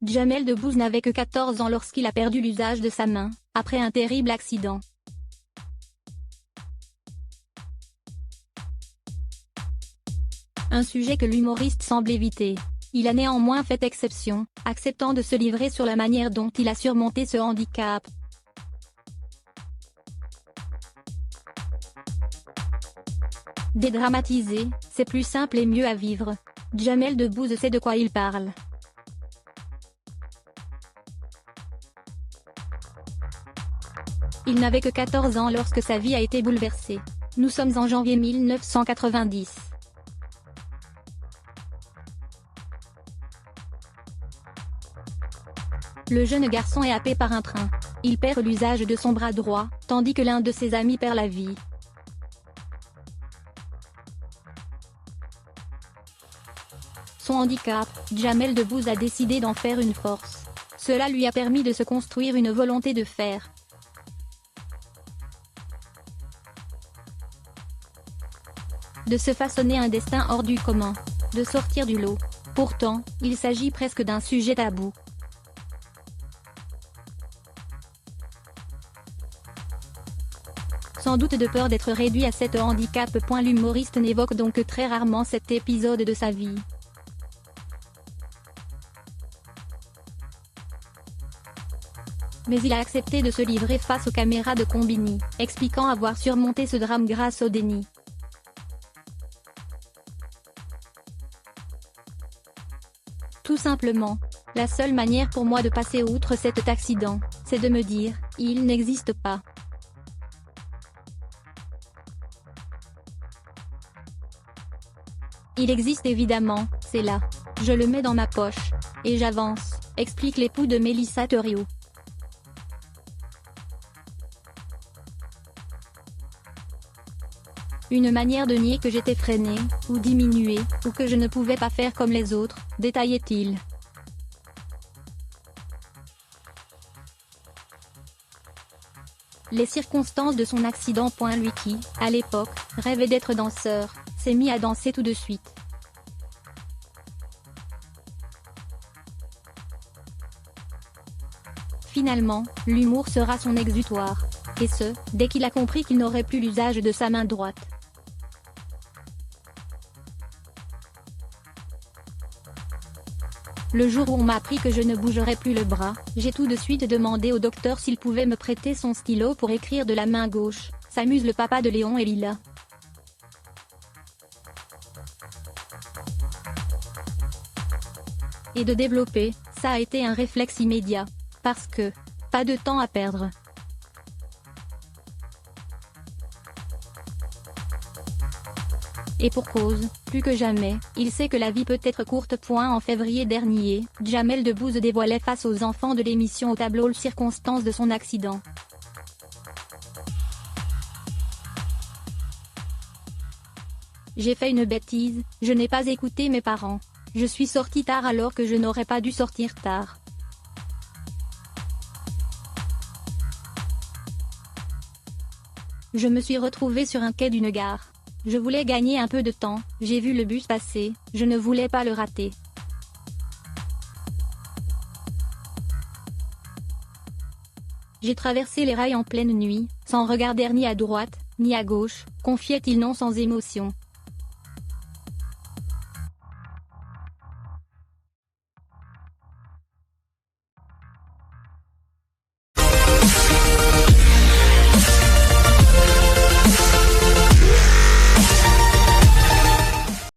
Jamel Debbouze n'avait que 14 ans lorsqu'il a perdu l'usage de sa main, après un terrible accident. Un sujet que l'humoriste semble éviter. Il a néanmoins fait exception, acceptant de se livrer sur la manière dont il a surmonté ce handicap. Dédramatiser, c'est plus simple et mieux à vivre. Jamel Debbouze sait de quoi il parle. Il n'avait que 14 ans lorsque sa vie a été bouleversée. Nous sommes en janvier 1990. Le jeune garçon est happé par un train. Il perd l'usage de son bras droit, tandis que l'un de ses amis perd la vie. Son handicap, Jamel Debbouze a décidé d'en faire une force. Cela lui a permis de se construire une volonté de fer. De se façonner un destin hors du commun. De sortir du lot. Pourtant, il s'agit presque d'un sujet tabou. Sans doute de peur d'être réduit à cet handicap. L'humoriste n'évoque donc que très rarement cet épisode de sa vie. Mais il a accepté de se livrer face aux caméras de Combini, expliquant avoir surmonté ce drame grâce au déni. Tout simplement. La seule manière pour moi de passer outre cet accident, c'est de me dire, il n'existe pas. Il existe évidemment, c'est là. Je le mets dans ma poche. Et j'avance, explique l'époux de Mélissa Theriault. Une manière de nier que j'étais freiné, ou diminué, ou que je ne pouvais pas faire comme les autres, détaillait-il. Les circonstances de son accident. Lui qui, à l'époque, rêvait d'être danseur, s'est mis à danser tout de suite. Finalement, l'humour sera son exutoire. Et ce, dès qu'il a compris qu'il n'aurait plus l'usage de sa main droite. Le jour où on m'a appris que je ne bougerais plus le bras, j'ai tout de suite demandé au docteur s'il pouvait me prêter son stylo pour écrire de la main gauche, s'amuse le papa de Léon et Lila. Et de développer, ça a été un réflexe immédiat. Parce que, pas de temps à perdre. Et pour cause, plus que jamais, il sait que la vie peut être courte. En février dernier, Jamel Debbouze dévoilait face aux enfants de l'émission Au tableau les circonstances de son accident. J'ai fait une bêtise, je n'ai pas écouté mes parents. Je suis sorti tard alors que je n'aurais pas dû sortir tard. Je me suis retrouvé sur un quai d'une gare. Je voulais gagner un peu de temps, j'ai vu le bus passer, je ne voulais pas le rater. J'ai traversé les rails en pleine nuit, sans regarder ni à droite, ni à gauche, confiait-il non sans émotion.